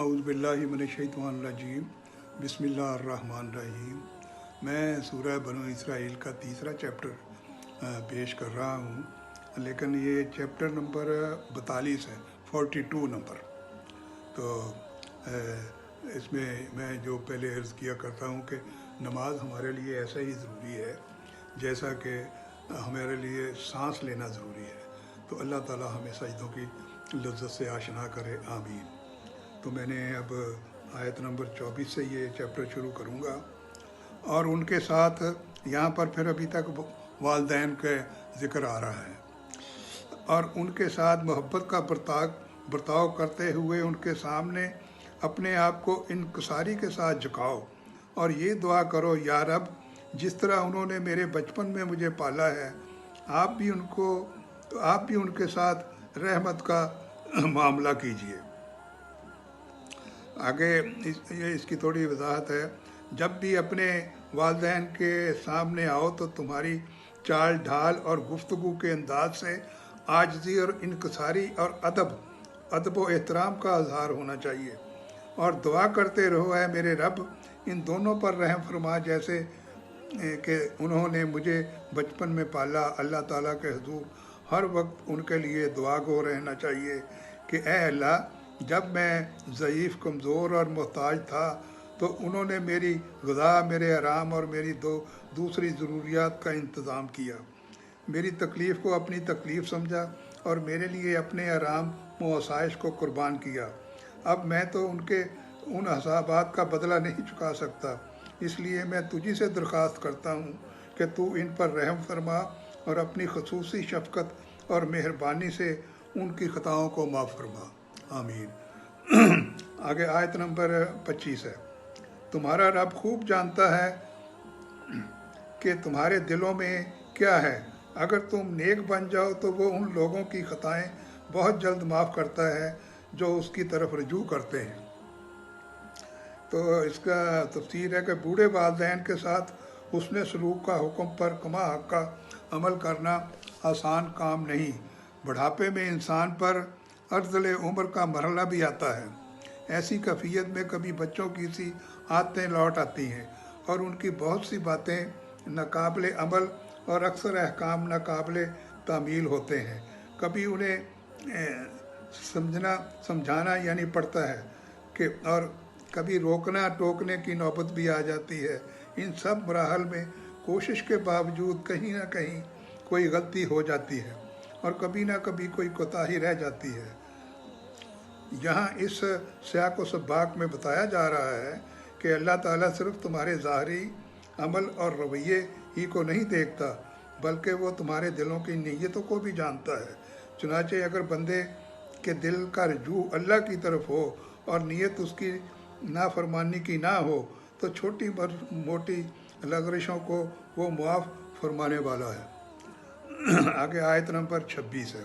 आऊज़ बिल्लाहि मिनश्शैतानिर्रजीम बिस्मिल्लाहिर्रहमानिर्रहीम। मैं सूरह बनु इसराइल का तीसरा चैप्टर पेश कर रहा हूँ, लेकिन ये चैप्टर नंबर 42 है, 42 नंबर। तो इसमें मैं जो पहले अर्ज़ किया करता हूँ कि नमाज हमारे लिए ऐसा ही ज़रूरी है जैसा कि हमारे लिए सांस लेना ज़रूरी है। तो अल्लाह ताला हमें सजदों की लज्जत से आशना करे, आमीन। तो मैंने अब आयत नंबर 24 से ये चैप्टर शुरू करूँगा। और उनके साथ यहाँ पर फिर अभी तक वालदैन का ज़िक्र आ रहा है, और उनके साथ मोहब्बत का बर्ताव करते हुए उनके सामने अपने आप को इनकसारी के साथ झुकाओ और ये दुआ करो, या रब, जिस तरह उन्होंने मेरे बचपन में मुझे पाला है, आप भी उनके साथ रहमत का मामला कीजिए। आगे इसकी थोड़ी वजाहत है। जब भी अपने वालिदैन के सामने आओ तो तुम्हारी चाल ढाल और गुफ्तगू के अंदाज से आजिज़ी और इनकसारी और अदब व एहतराम का इजहार होना चाहिए, और दुआ करते रहो, है मेरे रब, इन दोनों पर रहम फरमा जैसे कि उन्होंने मुझे बचपन में पाला। अल्लाह ताला के हुजूर हर वक्त उनके लिए दुआ गो रहना चाहिए कि ए अल्लाह, जब मैं ज़ईफ़, कमज़ोर और मोहताज था तो उन्होंने मेरी ग़िज़ा, मेरे आराम और मेरी दूसरी ज़रूरियात का इंतज़ाम किया, मेरी तकलीफ़ को अपनी तकलीफ़ समझा और मेरे लिए अपने आराम व आसाइश को कुर्बान किया। अब मैं तो उनके उन हसाबात का बदला नहीं चुका सकता, इसलिए मैं तुझी से दरख्वास्त करता हूँ कि तू इन पर रहम फरमा और अपनी ख़ुसूसी शफ़क़त और मेहरबानी से उनकी ख़ताओं को माफ़ फरमा, आमीन। आगे आयत नंबर 25 है। तुम्हारा रब खूब जानता है कि तुम्हारे दिलों में क्या है। अगर तुम नेक बन जाओ तो वो उन लोगों की ख़ताएँ बहुत जल्द माफ़ करता है जो उसकी तरफ रुजू करते हैं। तो इसका तफसीर है कि बूढ़े वालिदैन के साथ हुस्न सलूक का हुक्म पर कमा हक़ का अमल करना आसान काम नहीं। बुढ़ापे में इंसान पर अर्ज़ल उम्र का मरहला भी आता है। ऐसी कैफियत में कभी बच्चों की सी आदतें लौट आती हैं और उनकी बहुत सी बातें नाकाबिले अमल और अक्सर अहकाम नाकाबिले तामील होते हैं। कभी उन्हें समझाना यानी पड़ता है कि, और कभी रोकना टोकने की नौबत भी आ जाती है। इन सब मराहल में कोशिश के बावजूद कहीं ना कहीं कोई गलती हो जाती है और कभी ना कभी कोई कोताही रह जाती है। यहाँ इस सियाक व सबाक में बताया जा रहा है कि अल्लाह ताला सिर्फ तुम्हारे ज़ाहरी अमल और रवैये ही को नहीं देखता, बल्कि वो तुम्हारे दिलों की नीयतों को भी जानता है। चुनांचे अगर बंदे के दिल का रुजू अल्लाह की तरफ हो और नीयत उसकी नाफरमानी की ना हो तो छोटी मोटी लग़ज़शों को वो मुआफ़ फरमाने वाला है। आगे आयत नंबर 26 है।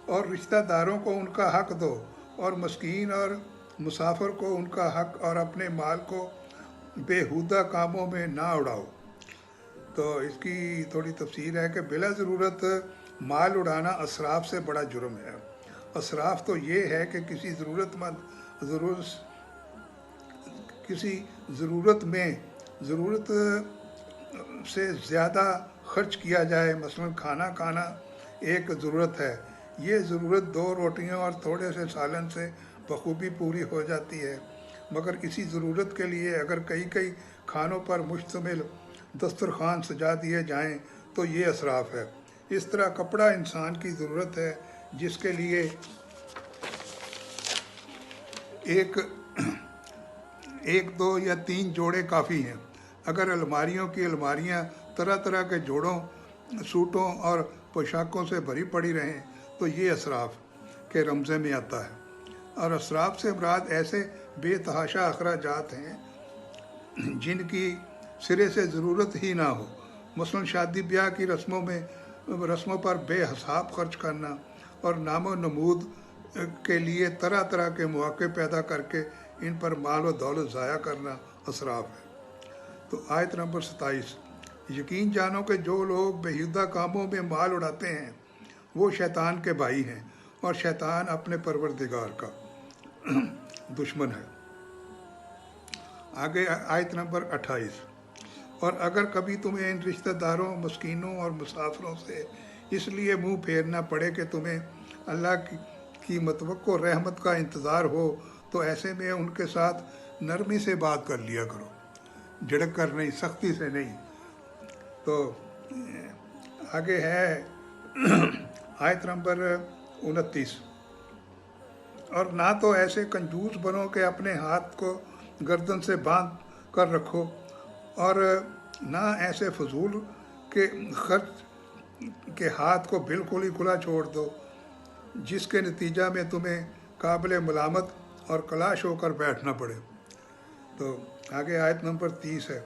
और रिश्तेदारों को उनका हक़ दो और मस्कीन और मुसाफिर को उनका हक़, और अपने माल को बेहुदा कामों में ना उड़ाओ। तो इसकी थोड़ी तफसीर है कि बिला ज़रूरत माल उड़ाना असराफ से बड़ा जुर्म है। असराफ तो ये है कि किसी ज़रूरत से ज़्यादा खर्च किया जाए। मसलन खाना एक ज़रूरत है, ये ज़रूरत 2 रोटियों और थोड़े से सालन से बखूबी पूरी हो जाती है, मगर इसी ज़रूरत के लिए अगर कई खानों पर मुश्तमिल दस्तरखान सजा दिए जाएं तो ये असराफ है। इस तरह कपड़ा इंसान की ज़रूरत है जिसके लिए एक 2 या 3 जोड़े काफ़ी हैं। अगर अलमारियों की अलमारियां तरह तरह के जोड़ों, सूटों और पोशाकों से भरी पड़ी रहें तो ये असराफ के रमज़े में आता है। और असराफ से मुराद ऐसे बेतहाशा अखराजात हैं जिनकी सिरे से ज़रूरत ही ना हो। मसलन शादी ब्याह की रस्मों पर बेहिसाब खर्च करना और नामो नमूद के लिए तरह तरह के मौके पैदा करके इन पर माल व दौलत ज़ाया करना असराफ है। तो आयत नंबर 27। यकीन जानो कि जो लोग बेहुदा कामों में माल उड़ाते हैं वो शैतान के भाई हैं और शैतान अपने परवरदिगार का। दुश्मन है। आगे आयत नंबर 28, और अगर कभी तुम्हें इन रिश्तेदारों, मस्कीनों और मुसाफिरों से इसलिए मुंह फेरना पड़े कि तुम्हें अल्लाह की मतवक्को रहमत का इंतज़ार हो, तो ऐसे में उनके साथ नरमी से बात कर लिया करो, झिड़क कर नहीं, सख्ती से नहीं। तो आगे है आयत नंबर 29, और ना तो ऐसे कंजूस बनो कि अपने हाथ को गर्दन से बांध कर रखो, और ना ऐसे फजूल के खर्च के हाथ को बिल्कुल ही खुला छोड़ दो, जिसके नतीजा में तुम्हें काबिल मलामत और कलाश होकर बैठना पड़े। तो आगे आयत नंबर 30 है,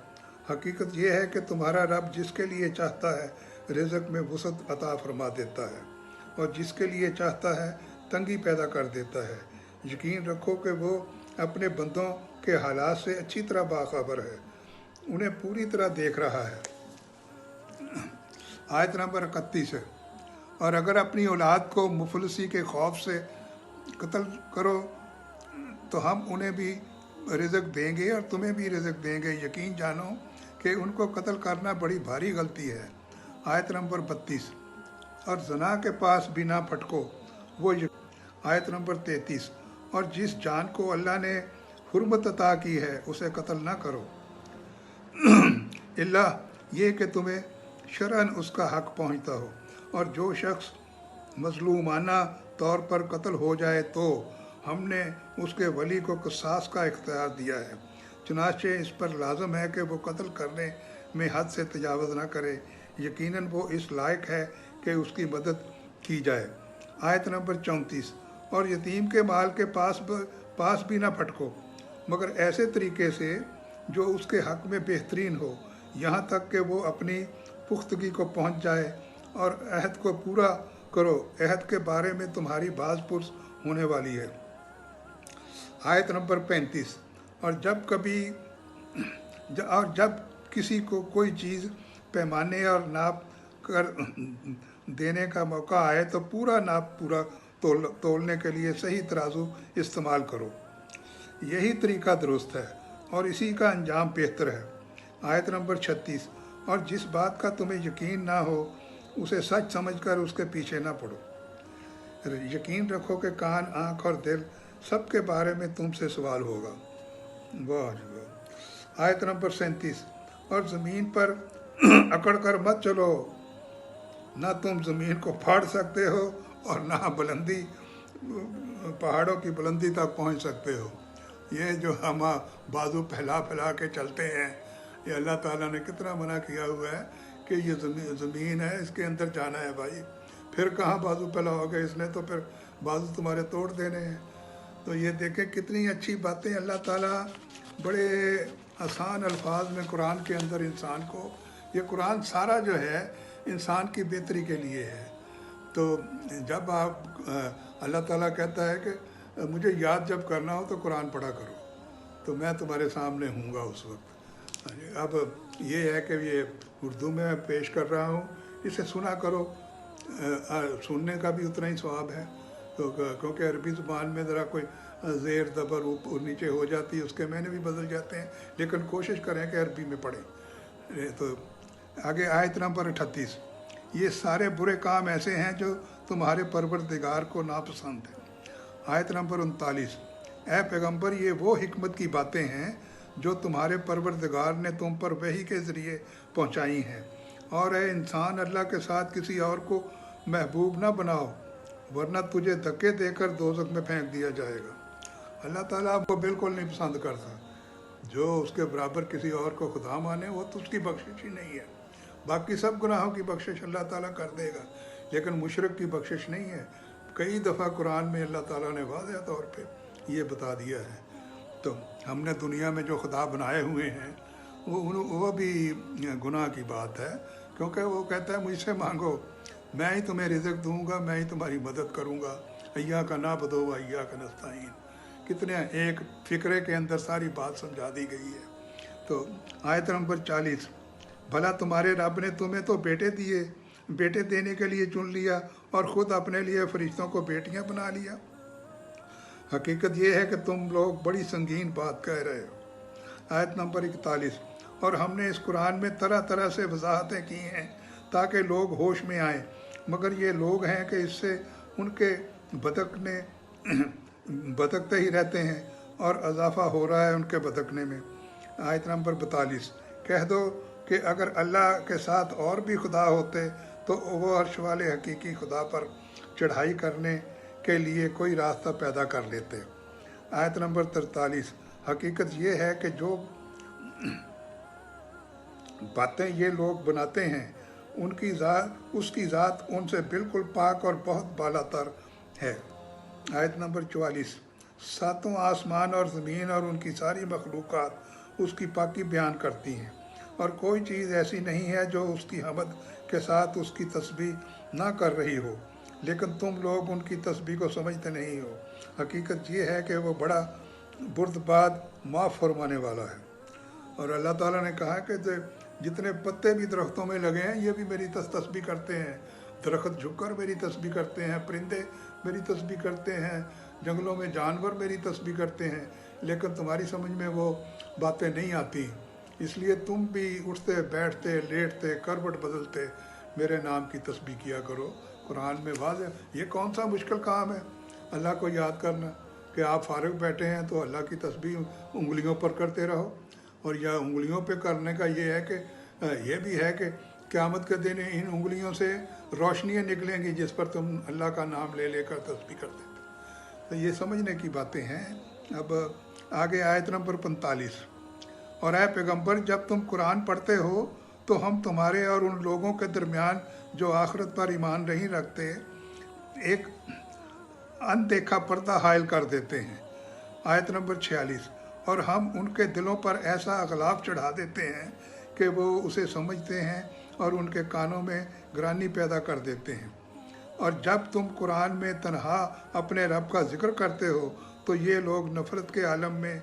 हकीकत यह है कि तुम्हारा रब जिसके लिए चाहता है रिज़्क़ में वसअत अता फरमा देता है, और जिसके लिए चाहता है तंगी पैदा कर देता है। यकीन रखो कि वो अपने बंदों के हालात से अच्छी तरह बाखबर है, उन्हें पूरी तरह देख रहा है। आयत नंबर 31 है, और अगर अपनी औलाद को मुफलसी के खौफ से कत्ल करो तो हम उन्हें भी रिज़्क़ देंगे और तुम्हें भी रिज़्क़ देंगे। यकीन जानो कि उनको कत्ल करना बड़ी भारी गलती है। आयत नंबर 32, और ज़ना के पास भी ना फटको वो। आयत नंबर 33, और जिस जान को अल्लाह ने हुर्मत अता की है उसे कत्ल ना करो, इल्ला ये कि तुम्हें शरअन उसका हक पहुँचता हो, और जो शख्स मजलूमाना तौर पर कत्ल हो जाए तो हमने उसके वली को क़िसास का इख्तियार दिया है, चुनाचे इस पर लाजम है कि वो कत्ल करने में हद से तजावज़ ना करे, यकीनन वो इस लायक है कि उसकी मदद की जाए। आयत नंबर 34, और यतीम के माल के पास भी ना फटको, मगर ऐसे तरीके से जो उसके हक़ में बेहतरीन हो, यहाँ तक कि वो अपनी पुख्तगी को पहुँच जाए, और अहद को पूरा करो, अहद के बारे में तुम्हारी बाज़ पुरस होने वाली है। आयत नंबर 35, और जब किसी को कोई चीज़ पैमाने और नाप कर देने का मौका आए तो पूरा नाप पूरा तोलने के लिए सही तराजू इस्तेमाल करो, यही तरीका दुरुस्त है और इसी का अंजाम बेहतर है। आयत नंबर 36, और जिस बात का तुम्हें यकीन ना हो उसे सच समझकर उसके पीछे ना पड़ो। यकीन रखो कि कान, आँख और दिल सब के बारे में तुमसे सवाल होगा। वाह। आयत नंबर 37, और ज़मीन पर अकड़ कर मत चलो, ना तुम ज़मीन को फाड़ सकते हो और ना बुलंदी पहाड़ों की बुलंदी तक पहुंच सकते हो। ये जो हम बाजू फैला फैला के चलते हैं, ये अल्लाह ताला ने कितना मना किया हुआ है कि ये ज़मीन है, इसके अंदर जाना है भाई, फिर कहाँ बाजू फैलाओगे, इसने तो फिर बाजू तुम्हारे तोड़ देने हैं। तो ये देखें कितनी अच्छी बातें अल्लाह ताला बड़े आसान अल्फाज में कुरान के अंदर इंसान को, ये कुरान सारा जो है इंसान की बेहतरी के लिए है। तो जब आप अल्लाह ताला कहता है कि मुझे याद जब करना हो तो कुरान पढ़ा करो, तो मैं तुम्हारे सामने हूँगा उस वक्त। अब ये है कि ये उर्दू में पेश कर रहा हूँ, इसे सुना करो, सुनने का भी उतना ही स्वाब है। तो क्योंकि अरबी ज़ुबान में ज़रा कोई ज़ेर ज़बर ऊपर नीचे हो जाती है, उसके मैंने भी बदल जाते हैं, लेकिन कोशिश करें कि अरबी में पढ़ें। तो आगे आयत नंबर 38, ये सारे बुरे काम ऐसे हैं जो तुम्हारे परवरदिगार को नापसंद है। आयत नंबर 39, ऐ पैगंबर ये वो हिकमत की बातें हैं जो तुम्हारे परवरदिगार ने तुम पर वही के ज़रिए पहुँचाई हैं, और ऐ इंसान अल्लाह के साथ किसी और को महबूब ना बनाओ, वरना तुझे धक्के देकर दोज़ख में फेंक दिया जाएगा। अल्लाह ताला आपको बिल्कुल नहीं पसंद करता, जो उसके बराबर किसी और को खुदा माने वो तो उसकी बख्शिश ही नहीं है। बाकी सब गुनाहों की बख्शिश अल्लाह ताला कर देगा, लेकिन मुशरिक की बख्शिश नहीं है। कई दफ़ा कुरान में अल्लाह ताला ने वाज़ेह तौर पे ये बता दिया है। तो हमने दुनिया में जो खुदा बनाए हुए हैं वो भी गुनाह की बात है, क्योंकि वो कहता है मुझसे मांगो, मैं ही तुम्हें रिज़्क़ दूंगा, मैं ही तुम्हारी मदद करूंगा। अय्या का ना बदो अय्या का नस्ताईन, कितने एक फ़िक्रे के अंदर सारी बात समझा दी गई है। तो आयत नंबर 40, भला तुम्हारे रब ने तुम्हें तो बेटे देने के लिए चुन लिया और ख़ुद अपने लिए फरिश्तों को बेटियां बना लिया। हकीकत ये है कि तुम लोग बड़ी संगीन बात कह रहे हो। आयत नंबर 41, और हमने इस कुरान में तरह तरह से वजाहतें की हैं ताकि लोग होश में आएँ, मगर ये लोग हैं कि इससे उनके भटकते ही रहते हैं और इजाफा हो रहा है उनके भटकने में। आयत नंबर 42, कह दो कि अगर अल्लाह के साथ और भी खुदा होते तो वो अर्श वाले हकीकी खुदा पर चढ़ाई करने के लिए कोई रास्ता पैदा कर लेते। आयत नंबर 43, हकीकत ये है कि जो बातें ये लोग बनाते हैं उसकी ज़ात उनसे बिल्कुल पाक और बहुत बालातर है। आयत नंबर 44, सातों आसमान और ज़मीन और उनकी सारी मखलूक़ात उसकी पाकी बयान करती हैं, और कोई चीज़ ऐसी नहीं है जो उसकी हमद के साथ उसकी तस्बीह ना कर रही हो, लेकिन तुम लोग उनकी तस्बीह को समझते नहीं हो। हकीकत ये है कि वो बड़ा बुर्दबाद माफ़ फरमाने वाला है। और अल्लाह ताला ने कहा कि जितने पत्ते भी दरख्तों में लगे हैं ये भी मेरी तस्बीह करते हैं, दरख्त झुककर मेरी तस्बीह करते हैं, परिंदे मेरी तस्बीह करते हैं, जंगलों में जानवर मेरी तस्बीह करते हैं, लेकिन तुम्हारी समझ में वो बातें नहीं आती। इसलिए तुम भी उठते बैठते लेटते करवट बदलते मेरे नाम की तस्बीह किया करो। कुरान में वाज़ेह, ये कौन सा मुश्किल काम है अल्लाह को याद करना कि आप फारिग बैठे हैं तो अल्लाह की तस्बीह उंगलियों पर करते रहो। और यह उंगलियों पे करने का ये है कि ये भी है कि क़यामत के दिन इन उंगलियों से रोशनियाँ निकलेंगी जिस पर तुम अल्लाह का नाम ले लेकर तस्बीह करते थे। तो ये समझने की बातें हैं। अब आगे आयत नंबर 45, और ऐ पैगंबर जब तुम कुरान पढ़ते हो तो हम तुम्हारे और उन लोगों के दरमियान जो आखिरत पर ईमान नहीं रखते एक अनदेखा पर्दा हायल कर देते हैं। आयत नंबर 46, और हम उनके दिलों पर ऐसा अगलाफ चढ़ा देते हैं कि वो उसे समझते हैं और उनके कानों में ग्रानी पैदा कर देते हैं। और जब तुम कुरान में तन्हा अपने रब का जिक्र करते हो तो ये लोग नफ़रत के आलम में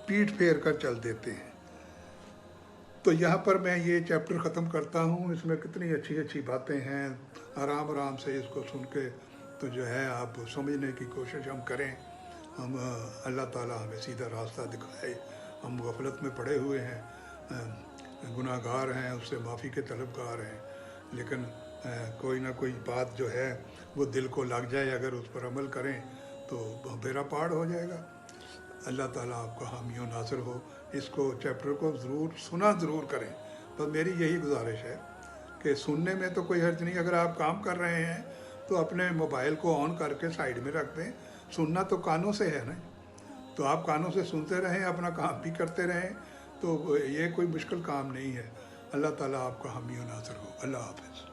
पीठ फेर कर चल देते हैं। तो यहाँ पर मैं ये चैप्टर ख़त्म करता हूँ। इसमें कितनी अच्छी अच्छी बातें हैं, आराम आराम से इसको सुन के तो जो है आप समझने की कोशिश हम करें। हम अल्लाह ताला हमें सीधा रास्ता दिखाए। हम गफलत में पड़े हुए हैं, गुनाहगार हैं, उससे माफ़ी के तलबगार हैं, लेकिन कोई ना कोई बात जो है वो दिल को लग जाए, अगर उस पर अमल करें तो बेड़ा पार हो जाएगा। अल्लाह ताला आपका हामी और नासिर हो। इसको चैप्टर को सुना ज़रूर करें। बस मेरी यही गुजारिश है कि सुनने में तो कोई हर्ज नहीं। अगर आप काम कर रहे हैं तो अपने मोबाइल को ऑन करके साइड में रख दें। सुनना तो कानों से है ना, तो आप कानों से सुनते रहें, अपना काम भी करते रहें, तो ये कोई मुश्किल काम नहीं है। अल्लाह ताला आपका हामी और नासिर हो। अल्लाह हाफ़िज़।